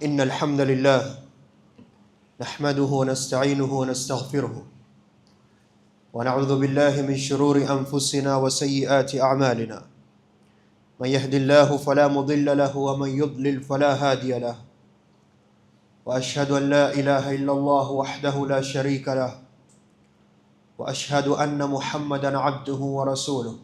إن الحمد لله نحمده ونستعينه ونستغفره ونعوذ بالله من شرور أنفسنا وسيئات أعمالنا من يهد الله فلا مضل له ومن يضلل فلا هادي له وأشهد أن لا إله إلا الله وحده لا شريك له وأشهد أن محمدا عبده ورسوله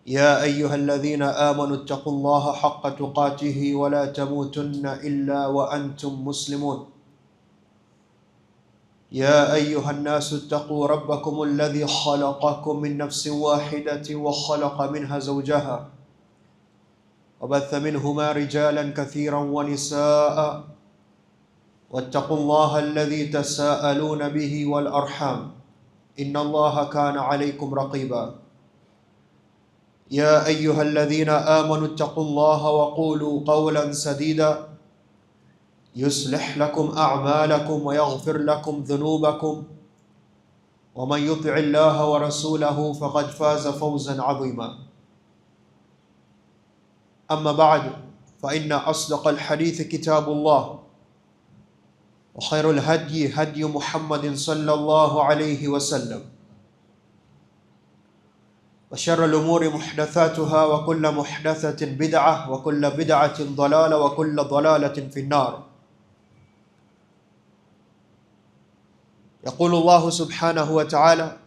يا أيها الذين آمنوا اتقوا الله حق تقاته ولا تموتن إلا وأنتم مسلمون يا أيها الناس اتقوا ربكم الذي خلقكم من نفس واحدة وخلق منها زوجها وبث منهما رجالا كثيرا ونساء واتقوا الله الذي تساءلون به والأرحام إن الله كان عليكم رقيبا يا أيها الذين آمنوا اتقوا الله وقولوا قولا سديدا يصلح لكم أعمالكم ويغفر لكم ذنوبكم ومن يطع الله ورسوله فقد فاز فوزا عظيما أما بعد فإن أصدق الحديث كتاب الله وخير الهدي هدي محمد صلى الله عليه وسلم وشر الأمور محدثاتها وكل محدثة بدعة وكل بدعة ضلالة وكل ضلالة في النار. يقول الله سبحانه وتعالى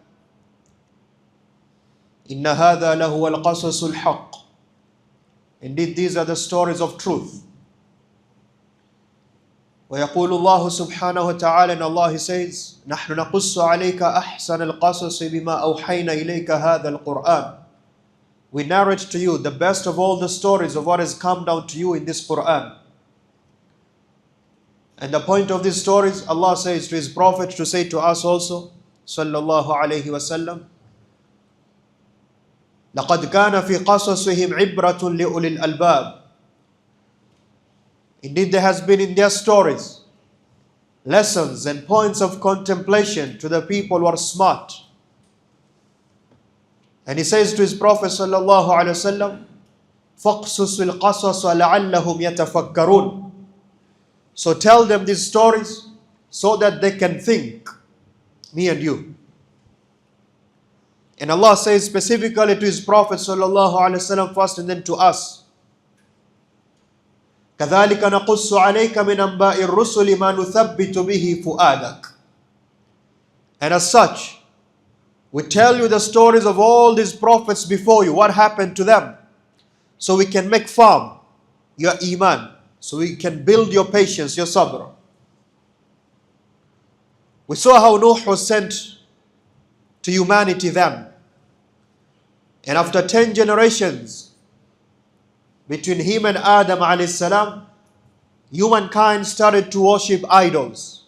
إن هذا لهو القصص الحق. Indeed, these are the stories of truth. ويقول الله سبحانه وتعالى and Allah says نحن نقص عليك أحسن القصص بما أوحينا إليك هذا القرآن. We narrate to you the best of all the stories of what has come down to you in this Quran. And the point of these stories, Allah says to His Prophet to say to us also, sallallahu alayhi wasallam, لَقَدْ كَانَ فِي قَصَصِهِمْ عِبْرَةٌ لِأُولِي الْأَلْبَابِ. Indeed, there has been in their stories lessons and points of contemplation to the people who are smart. And He says to His Prophet sallallahu alayhi wasallam, فَقْصُصِ الْقَصَصَ لَعَلَّهُمْ يَتَفَكَّرُونَ. So tell them these stories so that they can think, me and you. And Allah says specifically to His Prophet sallallahu alaihi wasallam first and then to us, كَذَلِكَ نَقُصُّ عَلَيْكَ مِنْ أَنْبَاءِ الرُّسُلِ مَا نُثَبِّتُ بِهِ فُؤَادَكَ. And as such, we tell you the stories of all these prophets before you, what happened to them, so we can make firm your iman, so we can build your patience, your sabr. We saw how Nuh was sent to humanity then. And after 10 generations, between him and Adam alayhi salam, humankind started to worship idols.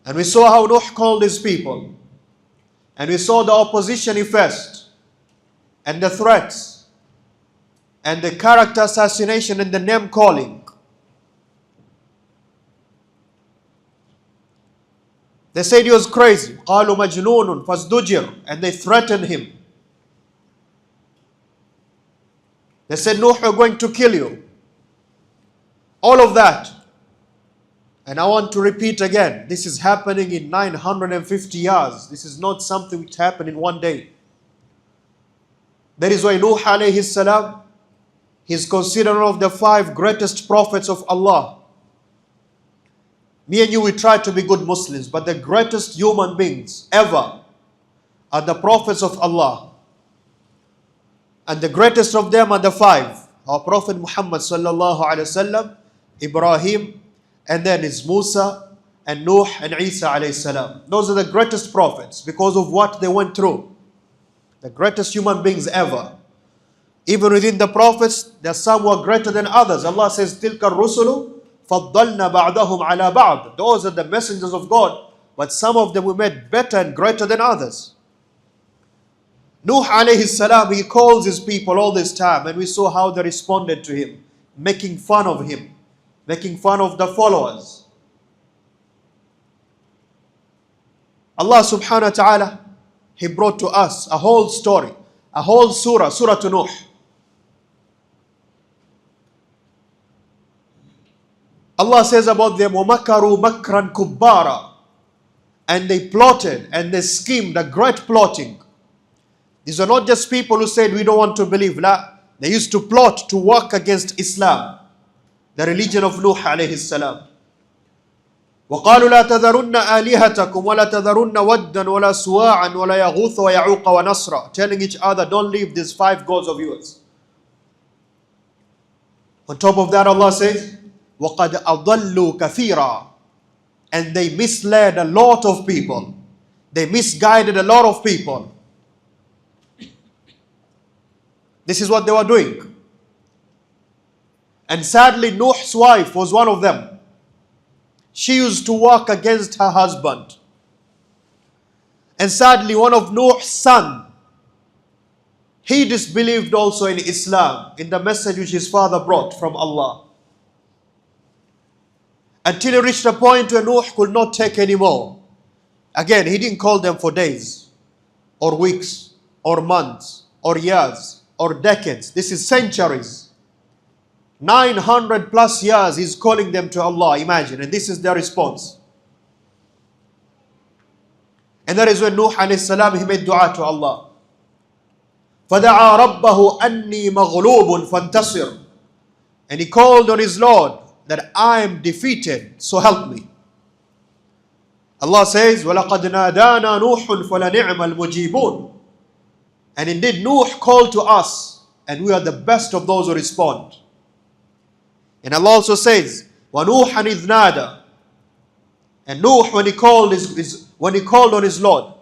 And we saw how Nuh called his people. And we saw the opposition he faced, and the threats, and the character assassination and the name calling. They said he was crazy. قَالُوا مَجْنُونٌ فَازْدُجِرْ. And they threatened him. They said, Nuh, we're going to kill you. All of that. And I want to repeat again, this is happening in 950 years. This is not something which happened in one day. That is why Nuh alayhi salam, he is considered one of the 5 greatest prophets of Allah. Me and you, we try to be good Muslims, but the greatest human beings ever are the prophets of Allah. And the greatest of them are the 5. Our Prophet Muhammad sallallahu alaihi wasallam, Ibrahim, and then is Musa, and Nuh, and Isa alayhi salam. Those are the greatest prophets because of what they went through. The greatest human beings ever. Even within the prophets, there are some who are greater than others. Allah says, تِلْكَ الرُّسُلُ فَضَّلْنَا بَعْضَهُمْ عَلَى بَعْضٍ. Those are the messengers of God, but some of them were made better and greater than others. Nuh alayhi salam, he calls his people all this time, and we saw how they responded to him, making fun of him, making fun of the followers. Allah subhanahu wa ta'ala, He brought to us a whole story, a whole surah, Surah Nuh. Allah says about them, وَمَكَرُوا مَكْرًا كُبَّارًا, and they plotted and they schemed a great plotting. These are not just people who said we don't want to believe. La, they used to plot to work against Islam, the religion of Nuh alayhi salam. وَقَالُوا لَا تَذَرُنَّ آلِهَتَكُمْ وَلَا تَذَرُنَّ وَدًّا وَلَا سُوَاعًا وَلَا يَغُوثَ وَيَعُوقَ وَنَصْرًا, telling each other, don't leave these 5 gods of yours. On top of that, Allah says, وَقَدْ أَضَلُّوا كَثِيرًا, and they misled a lot of people. They misguided a lot of people. This is what they were doing. And sadly, Nuh's wife was one of them. She used to work against her husband. And sadly, one of Nuh's son, he disbelieved also in Islam, in the message which his father brought from Allah. Until he reached a point where Nuh could not take anymore. Again, he didn't call them for days, or weeks, or months, or years, or decades. This is centuries. 900 plus years he's calling them to Allah, imagine. And this is their response. And that is when Nuh alayhi salam, he made dua to Allah. فَدَعَى رَبَّهُ أَنِّي مَغْلُوبٌ فَانْتَصِرْ, and he called on his Lord that I am defeated, so help me. Allah says, وَلَقَدْ نَادَانَا نُوحٌ فَلَنِعْمَ الْمُجِيبُونَ, and indeed Nuh called to us, and we are the best of those who respond. And Allah also says, وَنُوحًا إِذْ نَادَى, and Nuh, when he called on his Lord,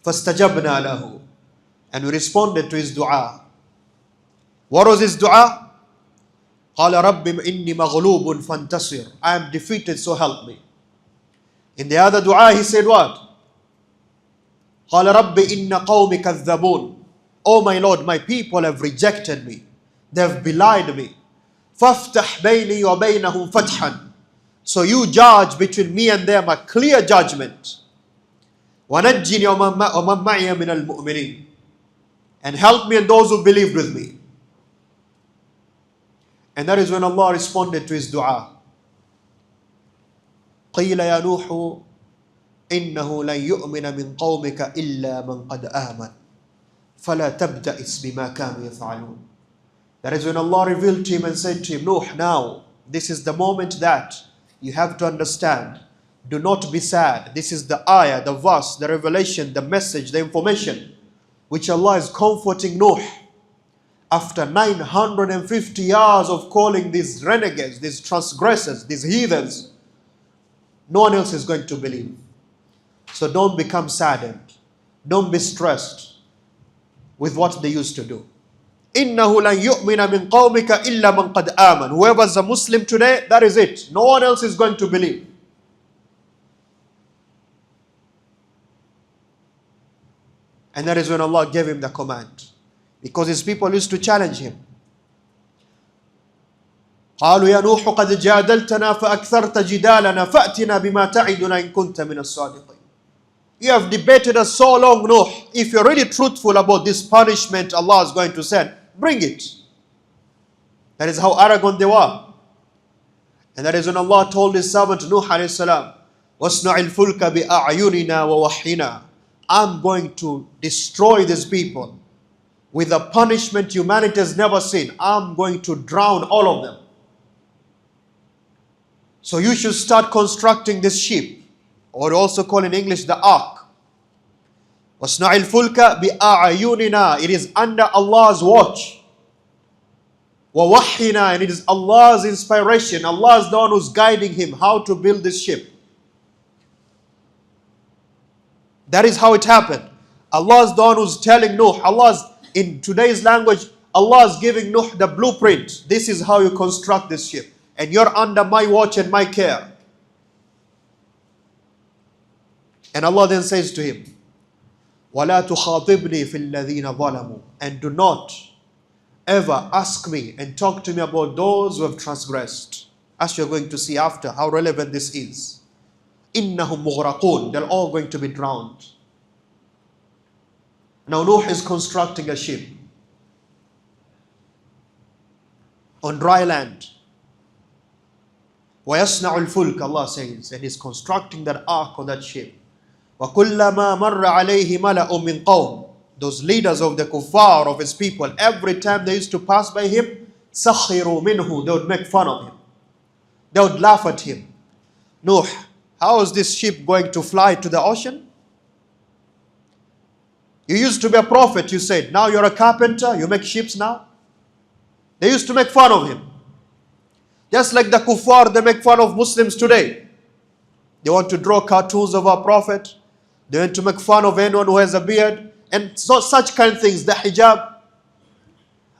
فَاسْتَجَبْنَا لَهُ, and we responded to his dua. What was his dua? قَالَ رَبِّ إِنِّي مَغْلُوبٌ فَانْتَصِرْ, I am defeated, so help me. In the other dua he said what? قَالَ رَبِّ إِنَّ قَوْمِ كَذَّبُونَ, oh my Lord, my people have rejected me, they have belied me. فَافْتَحْ بَيْنِي وَبَيْنَهُمْ فَتْحًا, so you judge between me and them a clear judgment. وَنَجِّنِي وَمَنْ مَعِيَ مِنَ الْمُؤْمِنِينَ, and help me and those who believed with me. And that is when Allah responded to his dua. قِيلَ يَا نُوحُ إِنَّهُ لَنْ يُؤْمِنَ مِنْ قَوْمِكَ إِلَّا مَنْ قَدْ آمَنَ فَلَا تَبْتَئِسْ بِمَا كَانُوا يَفْعَلُونَ. That is when Allah revealed to him and said to him, Nuh, now this is the moment that you have to understand. Do not be sad. This is the ayah, the verse, the revelation, the message, the information which Allah is comforting Nuh. After 950 years of calling these renegades, these transgressors, these heathens, no one else is going to believe. So don't become saddened. Don't be stressed with what they used to do. إِنَّهُ لَنْ يُؤْمِنَ مِنْ قَوْمِكَ إِلَّا مَنْ قَدْ آمَنَ. Whoever's a Muslim today, that is it. No one else is going to believe. And that is when Allah gave him the command. Because his people used to challenge him. قالوا يا نوح قد جادلتنا فأكثرت جدالنا فأتنا بما تعدنا إن كنت من الصادقين. You have debated us so long, Nuh. If you're really truthful about this punishment Allah is going to send, bring it. That is how arrogant they were. And that is when Allah told his servant Nuh alayhi salam, وَاصْنَعِ الْفُلْكَ بِأَعْيُنِنَا وَوَحْيِنَا. I'm going to destroy these people with a punishment humanity has never seen. I'm going to drown all of them. So you should start constructing this ship, or also call in English the ark. وَاصْنَعِ الْفُلْكَ بِأَعْيُنِنَا. It is under Allah's watch. وَوَحْيِنَا. And it is Allah's inspiration. Allah is the one who's guiding him how to build this ship. That is how it happened. Allah is the one who's telling Nuh. In today's language, Allah is giving Nuh the blueprint. This is how you construct this ship. And you're under my watch and my care. And Allah then says to him, وَلَا تُخَاطِبْنِي فِي الَّذِينَ ظَلَمُوا. And do not ever ask me and talk to me about those who have transgressed. As you're going to see after how relevant this is. إِنَّهُمْ مُغْرَقُونَ. They're all going to be drowned. Now Nuh is constructing a ship on dry land. وَيَصْنَعُ الْفُلْكَ, Allah says, and He's constructing that ark or that ship. وَكُلَّمَا مَرَّ عَلَيْهِ مَلَأٌ مِّن قَوْمٍ, those leaders of the kuffar, of his people, every time they used to pass by him, سَخِرُوا مِنْهُ, they would make fun of him. They would laugh at him. Nuh, how is this ship going to fly to the ocean? You used to be a prophet, you said. Now you're a carpenter, you make ships now? They used to make fun of him. Just like the kuffar, they make fun of Muslims today. They want to draw cartoons of our prophet. They want to make fun of anyone who has a beard. And so, such kind of things, the hijab.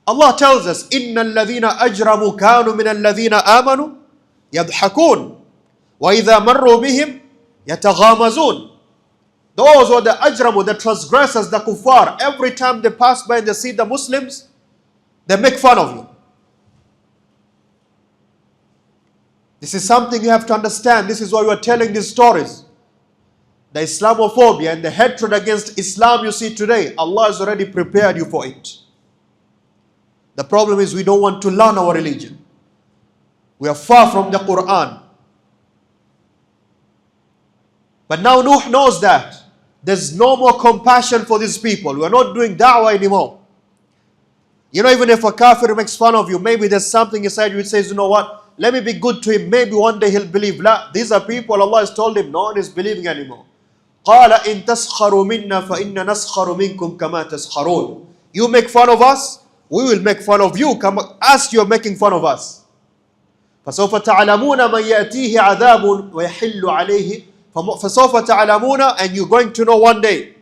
Allah tells us, إِنَّ الَّذِينَ أَجْرَمُوا كَانُوا مِنَ الَّذِينَ آمَنُوا يَضْحَكُونَ وَإِذَا مَرُّوا بِهِمْ يَتَغَامَزُونَ. Those were the ajramu, the transgressors, the kuffar. Every time they pass by and they see the Muslims, they make fun of you. This is something you have to understand. This is why we are telling these stories. The Islamophobia and the hatred against Islam you see today, Allah has already prepared you for it. The problem is we don't want to learn our religion. We are far from the Quran. But now Nuh knows that. There's no more compassion for these people. We are not doing da'wah anymore. You know, even if a kafir makes fun of you, maybe there's something inside you which says, you know what, let me be good to him. Maybe one day he'll believe. La, these are people Allah has told him, no one is believing anymore. قَالَ إِن تَسْخَرُوا مِنَّا فَإِنَّ نَسْخَرُ مِنكُمْ كَمَا تَسْخَرُونَ. You make fun of us, we will make fun of you as you're making fun of us. فَسَوْفَ تَعْلَمُونَ مَنْ يَأْتِيهِ عَذَابٌ وَيَحِلُّ عَلَيْهِ فَسَوْفَ تَعْلَمُونَ, and you're going to know one day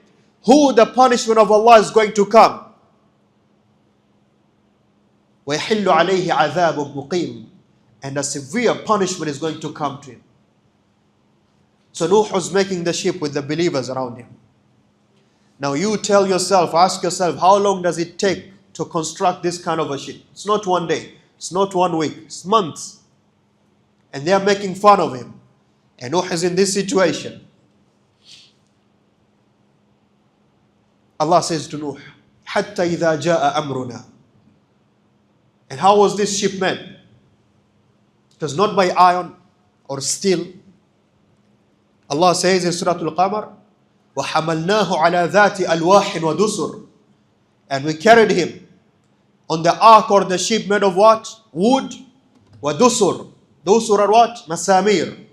who the punishment of Allah is going to come. وَيَحِلُّ عَلَيْهِ عَذَابٌ مُقِيمٌ, and a severe punishment is going to come to him. So Nuh was making the ship with the believers around him. Now you tell yourself, ask yourself, how long does it take to construct this kind of a ship? It's not one day, it's not 1 week, it's months. And they are making fun of him. And Nuh is in this situation. Allah says to Nuh, حَتَّى إِذَا جَاءَ أَمْرُنَا. And how was this ship made? It was not by iron or steel. Allah says in Surah Al-Qamar, وَحَمَلْنَاهُ عَلَى ذَاتِ أَلْوَاحٍ وَدُسُرٍ. And we carried him on the ark or the ship made of what? Wood. وَدُسُرٍ. Dusur are what? Masamir.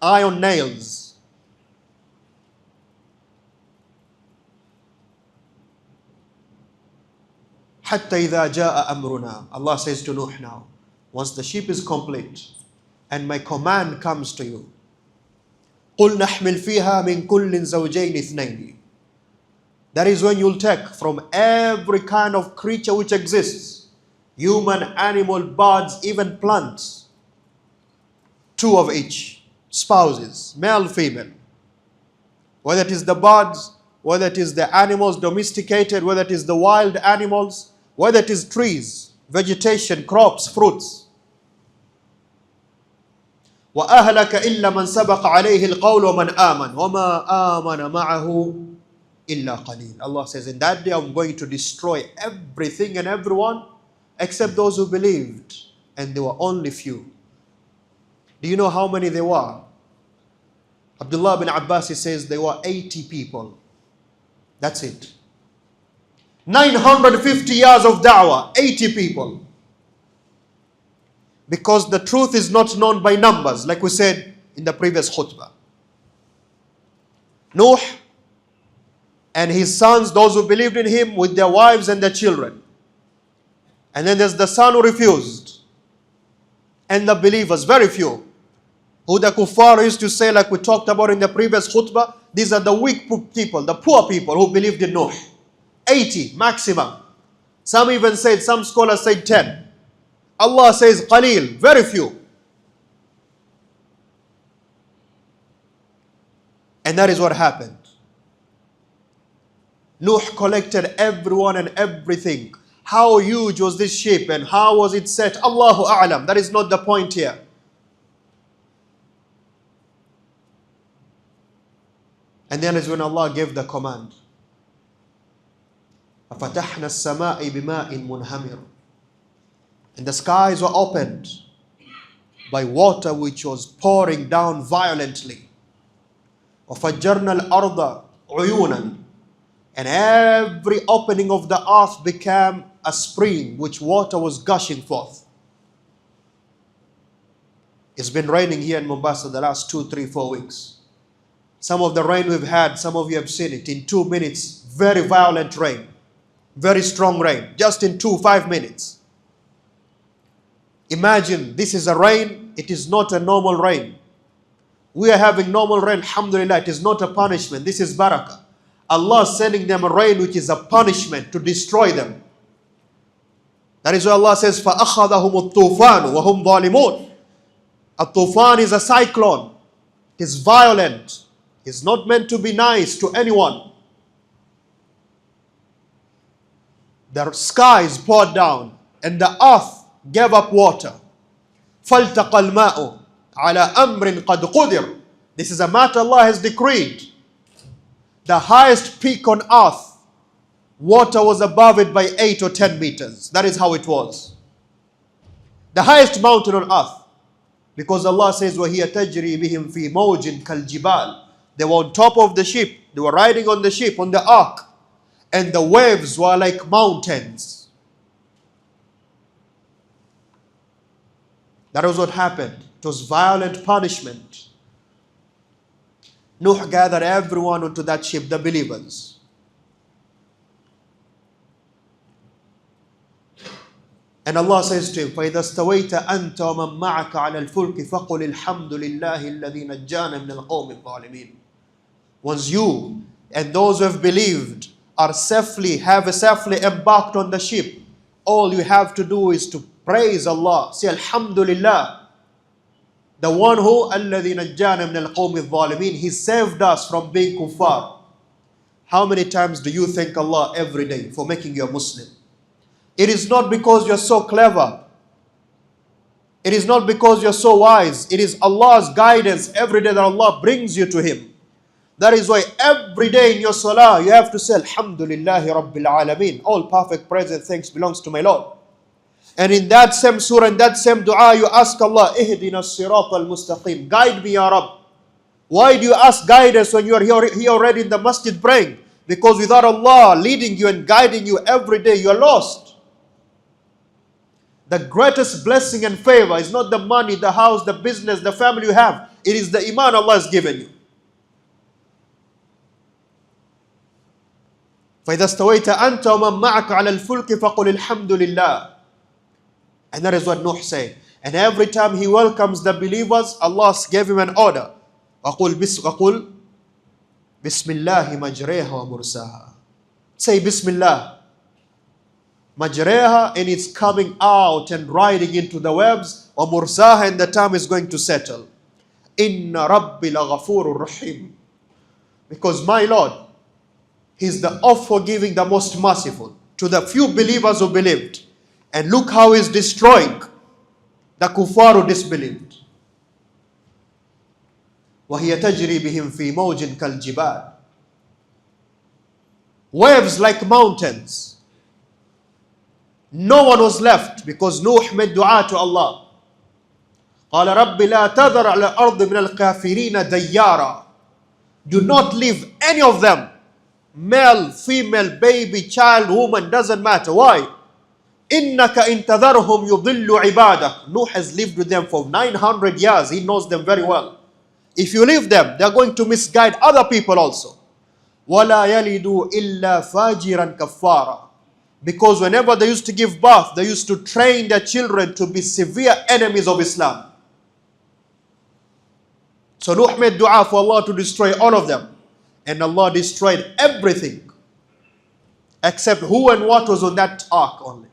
Iron nails. حَتَّى إِذَا جَاءَ أَمْرُنَا. Allah says to Nuh now, once the ship is complete and my command comes to you, قُلْ نَحْمِلْ فِيهَا مِنْ كُلٍّ زَوْجَيْنِ اثْنَيْنِ. That is when you'll take from every kind of creature which exists, human, animal, birds, even plants, 2 of each, spouses, male, female. Whether it is the birds, whether it is the animals domesticated, whether it is the wild animals, whether it is trees, vegetation, crops, fruits. وَأَهْلَكَ إِلَّا مَنْ سَبَقَ عَلَيْهِ الْقَوْلُ وَمَنْ آمَنَ وَمَا آمَنَ مَعَهُ إِلَّا قَلِيلٌ. Allah says, in that day I'm going to destroy everything and everyone except those who believed, and there were only few. Do you know how many there were? Abdullah bin Abbas, he says there were 80 people. That's it. 950 years of da'wah, 80 people. Because the truth is not known by numbers, like we said in the previous khutbah. Nuh and his sons, those who believed in him, with their wives and their children. And then there's the son who refused. And the believers, very few. Who the kuffar used to say, like we talked about in the previous khutbah, these are the weak people, the poor people who believed in Nuh. 80 maximum. Some even said, some scholars said 10. Allah says qaleel, very few. And that is what happened. Nuh collected everyone and everything. How huge was this ship and how was it set? Allahu a'lam. That is not the point here. And then is when Allah gave the command. فَفَتَحْنَا السَّمَاءِ بِمَاءٍ مُنْهَمِرٍ. And the skies were opened by water which was pouring down violently. وَفَجَّرْنَا الْأَرْضَ عُيُونًا, and every opening of the earth became a spring which water was gushing forth. It's been raining here in Mombasa the last 2, 3, 4 weeks. Some of the rain we've had, some of you have seen it, in 2 minutes, very violent rain, very strong rain, just in 5 minutes. Imagine, this is a rain, it is not a normal rain. We are having normal rain, alhamdulillah, it is not a punishment, this is barakah. Allah is sending them a rain which is a punishment to destroy them. That is why Allah says, فَأَخَذَهُمُ الطُّوفَانُ وَهُمْ ظَالِمُونَ. A tufan is a cyclone. It is violent. It's not meant to be nice to anyone. The skies poured down and the earth gave up water. فَالْتَقَى الْمَاءُ عَلَى أَمْرٍ قَدْ قُدِرٍ. This is a matter Allah has decreed. The highest peak on earth, water was above it by 8 or 10 meters. That is how it was. The highest mountain on earth. Because Allah says, وَهِيَ تَجْرِي بِهِمْ فِي مَوْجٍ كَالْجِبَالِ. They were on top of the ship. They were riding on the ship, on the ark. And the waves were like mountains. That was what happened. It was violent punishment. Nuh gathered everyone onto that ship, the believers. And Allah says to him, فَإِذَا اسْتَوَيْتَ أَنْتَ وَمَنْ مَعَكَ عَلَى الْفُلْكِ فَقُلِ الْحَمْدُ لِلَّهِ الَّذِي نَجَّانَا مِنَ الْقَوْمِ الظَّالِمِينَ. Once you and those who have believed have safely embarked on the ship, all you have to do is to praise Allah. Say Alhamdulillah. The one who, الَّذِي نَجَّانَا مِنَ الْقَوْمِ الظَّالِمِينَ, He saved us from being kuffar. How many times do you thank Allah every day for making you a Muslim? It is not because you're so clever. It is not because you're so wise. It is Allah's guidance every day that Allah brings you to Him. That is why every day in your salah you have to say Alhamdulillahi Rabbil Alameen. All perfect praise and thanks belongs to my Lord. And in that same surah, in that same dua, you ask Allah, Ihdina as-sirat al-mustaqim. Guide me, Ya Rabb. Why do you ask guidance when you are here already in the masjid praying? Because without Allah leading you and guiding you every day, you are lost. The greatest blessing and favor is not the money, the house, the business, the family you have. It is the iman Allah has given you. فَإِذَا اسْتَوَيْتَ أَنْتَ وَمَنْ مَعَكَ عَلَى الْفُلْكِ فَقُلِ الْحَمْدُ لِلَّهِ. And that is what Nuh said. And every time he welcomes the believers, Allah gave him an order. وَقُلْ بِسْمِ اللَّهِ مَجْرَيْهَا وَمُرْسَاهَا. Say Bismillah. Majreha, and it's coming out and riding into the webs. وَمُرْسَاهَا, and the time is going to settle. Inna Rabbi laghafurur rahim. Because my Lord, He's the oft-forgiving, the most merciful to the few believers who believed. And look how He's destroying the kuffar who disbelieved. وَهِيَ تَجْرِي بِهِمْ فِي مَوْجٍ كَالْجِبَالِ. Waves like mountains. No one was left because Nuh made dua to Allah. قَالَ رَبِّ لَا تَذَرْ عَلَى الْأَرْضِ مِنَ الْكَافِرِينَ دَيَّارًا. Do not leave any of them. Male, female, baby, child, woman, doesn't matter. Why? إِنَّكَ إِن تَذَرْهُمْ يُضِلُّ عِبَادَكَ. Nuh has lived with them for 900 years. He knows them very well. If you leave them, they are going to misguide other people also. وَلَا يَلِدُوا إِلَّا فَاجِرًا كَفَّارًا. Because whenever they used to give birth, they used to train their children to be severe enemies of Islam. So Nuh made dua for Allah to destroy all of them. And Allah destroyed everything except who and what was on that ark only.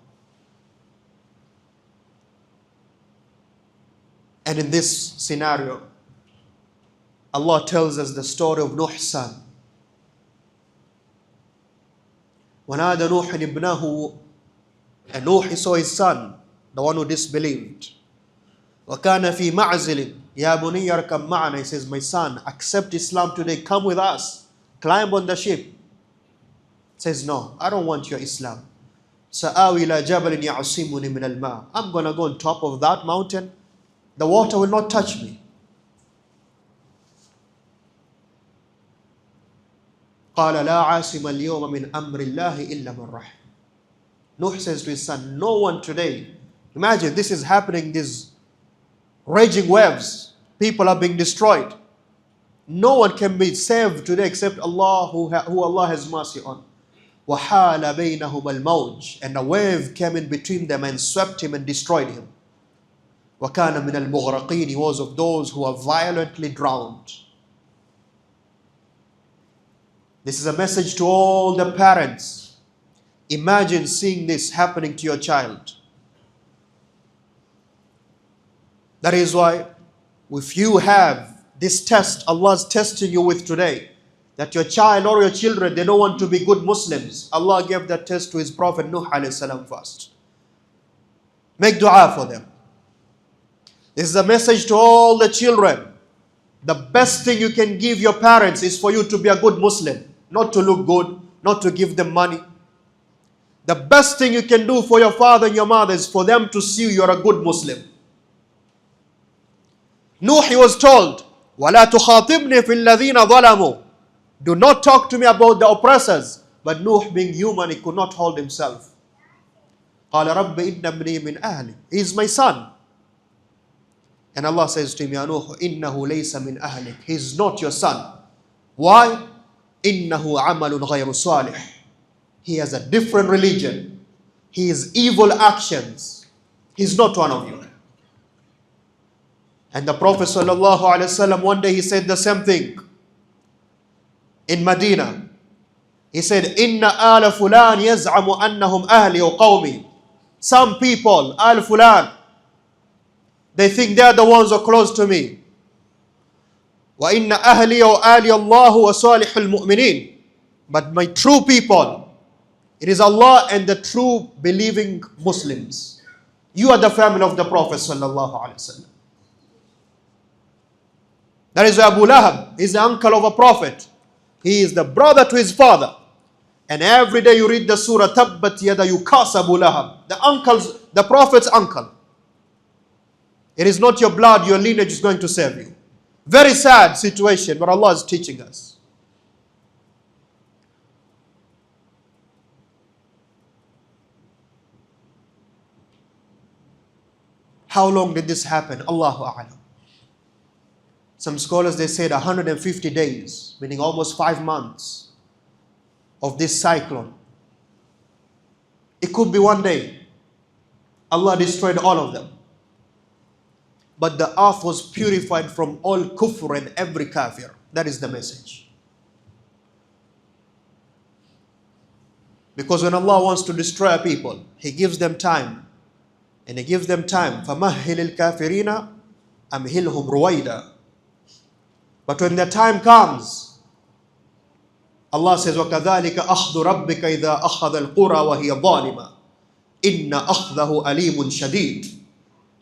And in this scenario, Allah tells us the story of Nuh's son. وَنَادَ نُوحٍ ابْنَهُ. And Nuh saw his son, the one who disbelieved. وَكَانَ فِي مَعْزِلٍ يَا بُنِيَّ ارْكَبْ مَعَنَا. He says, my son, accept Islam today, come with us, climb on the ship. He says, no, I don't want your Islam. سَآوِي إِلَى جَبَلٍ يَعْصِمُنِي مِنَ الْمَاءِ. I'm going to go on top of that mountain the water will not touch me. قال لا عاصم اليوم من أمر الله إلا من رحم. Nuh says to his son, no one today, imagine this is happening, these raging waves, people are being destroyed. No one can be saved today except Allah, who Allah has mercy on. وَحَالَ بَيْنَهُمَ الْمَوْجِ, and a wave came in between them and swept him and destroyed him. وَكَانَ مِنَ الْمُغْرَقِينَ, he was of those who are violently drowned. This is a message to all the parents. Imagine seeing this happening to your child. That is why, if you have this test Allah's testing you with today, that your child or your children, they don't want to be good Muslims, Allah gave that test to His Prophet Nuh alayhi salam first. Make dua for them. This is a message to all the children. The best thing you can give your parents is for you to be a good Muslim, not to look good, not to give them money. The best thing you can do for your father and your mother is for them to see you're a good Muslim. Nuh, he was told, وَلَا تُخَاطِبْنِي فِي الَّذِينَ ظَلَمُوا, do not talk to me about the oppressors. But Nuh, being human, he could not hold himself. قَالَ رَبِّ إِنَّ ابْنِي مِنْ أَهْلِي, he is my son. And Allah says to him, يَا نُوحُ إِنَّهُ لَيْسَ مِنْ أَهْلِكَ, he is not your son. Why? إِنَّهُ عَمَلٌ غَيْرُ صَالِحٍ, he has a different religion. He has evil actions. He's not one of you. And the Prophet ﷺ, one day he said the same thing in Medina. He said, إِنَّ آلَ فُلَانِ يَزْعَمُ أَنَّهُمْ أَهْلِي وَقَوْمِي. Some people, Al Fulan, they think they are the ones who are close to me. وَإِنَّ أَهْلِي وَآلِيَ اللَّهُ وَصَالِحُ الْمُؤْمِنِينَ. But my true people, it is Allah and the true believing Muslims. You are the family of the Prophet ﷺ. That is Abu Lahab, he is the uncle of a prophet. He is the brother to his father. And every day you read the surah, Tabbat yada yukas Abu Lahab. The prophet's uncle. It is not your blood, your lineage is going to save you. Very sad situation, but Allah is teaching us. How long did this happen? Allahu A'lam. Some scholars, they said 150 days, meaning almost 5 months of this cyclone. It could be one day. Allah destroyed all of them. But the earth was purified from all kufr and every kafir. That is the message. Because when Allah wants to destroy a people, He gives them time. And He gives them time. فَمَهِّلِ الْكَافِرِينَ أَمْهِلْهُمْ رُوَيْدًا. But when the time comes, Allah says, وَكَذَلِكَ أَخْذُ رَبِّكَ إِذَا أَخَذَ الْقُرَى وَهِيَ ظَالِمَةٌ إِنَّ أَخْذَهُ أَلِيمٌ شَدِيدٌ.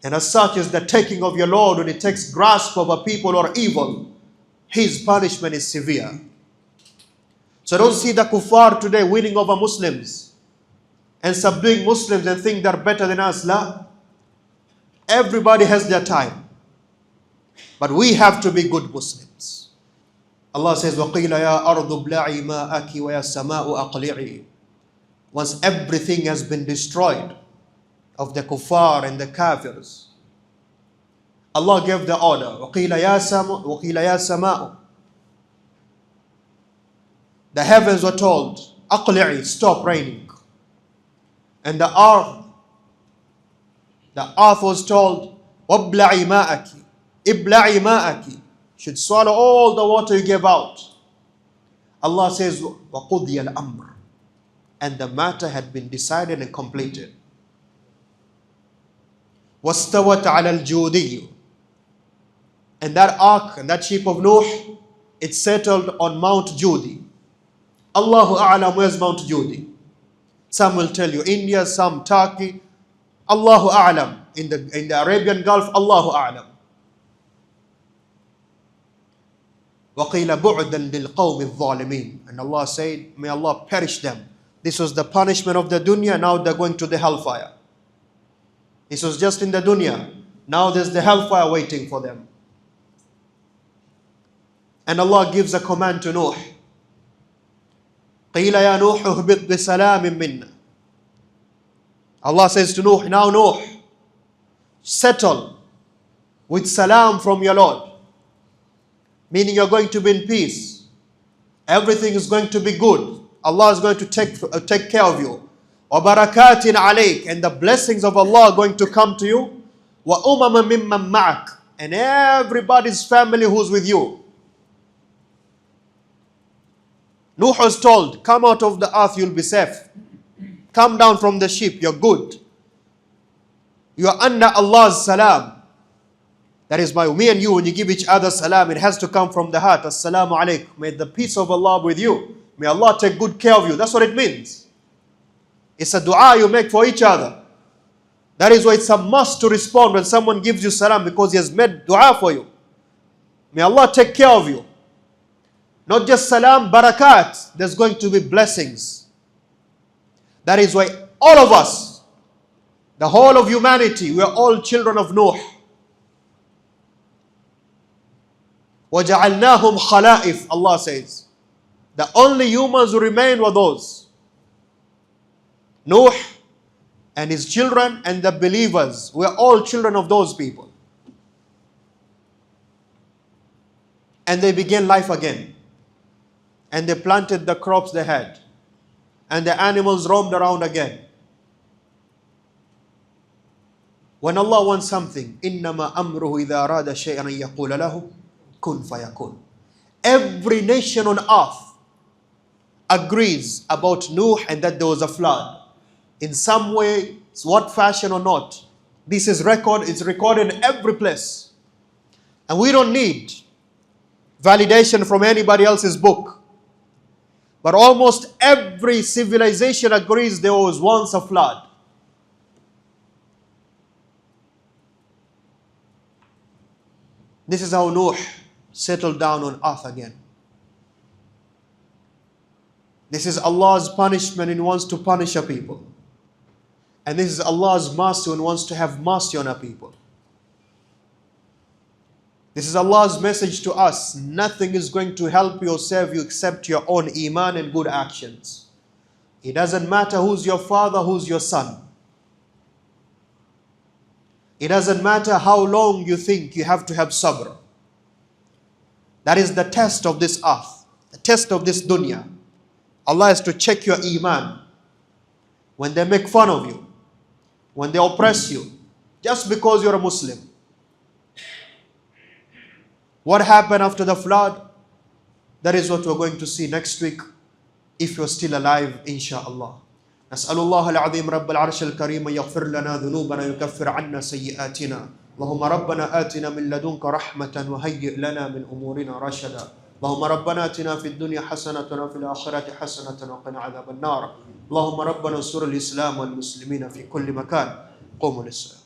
And as such is the taking of your Lord when He takes grasp of a people or evil. His punishment is severe. So don't see the kuffar today winning over Muslims and subduing Muslims and think they're better than us. La. Everybody has their time. But we have to be good Muslims. Allah says, وَقِيلَ يَا أَرْضُ ابْلَعِي مَاءَكِ وَيَا السَّمَاءُ أَقْلِعِي. Once everything has been destroyed of the kuffar and the kafirs, Allah gave the order, وَقِيلَ يَا سَمَاءُ. The heavens were told, أَقْلِعِي, stop raining. And the earth was told, وَابْلَعِي مَاءَكِ. Ibla'i ma'aki, should swallow all the water you gave out. Allah says, وَقُضِيَ الْأَمْرِ. And the matter had been decided and completed. وَاسْتَوَتْ عَلَى الْجُودِيِّ. And that ark and that ship of Nuh, it settled on Mount Judi. Allahu A'lam, where's Mount Judi? Some will tell you India, some Turkey. Allahu A'lam. In the Arabian Gulf, Allahu A'lam. وَقِيلَ بُعْدًا لِلْقَوْمِ الظَّالِمِينَ. And Allah said, may Allah perish them. This was the punishment of the dunya, now they're going to the hellfire. This was just in the dunya. Now there's the hellfire waiting for them. And Allah gives a command to Nuh. قِيلَ يَا نُوحُ اهْبِطْ بِسَلَامٍ مِّنَّا. Allah says to Nuh, now Nuh, settle with salam from your Lord. Meaning you're going to be in peace. Everything is going to be good. Allah is going to take care of you. وَبَرَكَاتٍ عَلَيْكَ. And the blessings of Allah are going to come to you. وَأُمَمًا مِمَّن مَعَكَ. And everybody's family who's with you. Nuh was told, come out of the earth, you'll be safe. Come down from the ship, you're good. You are under Allah's salam. That is why me and you, when you give each other salam, it has to come from the heart. Assalamu alaikum. May the peace of Allah be with you. May Allah take good care of you. That's what it means. It's a dua you make for each other. That is why it's a must to respond when someone gives you salam, because he has made dua for you. May Allah take care of you. Not just salam, barakat. There's going to be blessings. That is why all of us, the whole of humanity, we are all children of Nuh. وَجَعَلْنَاهُمْ خَلَائِفَ. Allah says, the only humans who remain were those. Nuh and his children and the believers. We are all children of those people. And they began life again. And they planted the crops they had. And the animals roamed around again. When Allah wants something, إِنَّمَا أَمْرُهُ إِذَا أَرَادَ شَيْئًا أَن يَقُولَ لَهُ كُن فَيَكُن. Every nation on earth agrees about Nuh and that there was a flood. In some way, what fashion or not, this is recorded in every place. And we don't need validation from anybody else's book. But almost every civilization agrees there was once a flood. This is how Nuh settled down on earth again. This is Allah's punishment when He wants to punish a people. And this is Allah's mercy when He wants to have mercy on a people. This is Allah's message to us. Nothing is going to help you or save you except your own iman and good actions. It doesn't matter who's your father, who's your son. It doesn't matter how long you think you have to have sabr. That is the test of this earth, the test of this dunya. Allah has to check your iman. When they make fun of you, when they oppress you, just because you're a Muslim. What happened after the flood? That is what we're going to see next week, if you're still alive, inshallah. نسأل الله العظيم رب العرش الكريم يغفر لنا ذنوبنا ويكفر عنا سيئاتنا. اللهم ربنا آتنا من لدنك رحمة وهيئ لنا من أمورنا رشدا. اللهم ربنا آتنا في الدنيا حسنة وفي الآخرة حسنة وقنا عذاب النار. اللهم ربنا انصر الإسلام والمسلمين في كل مكان. قوموا للصلاة.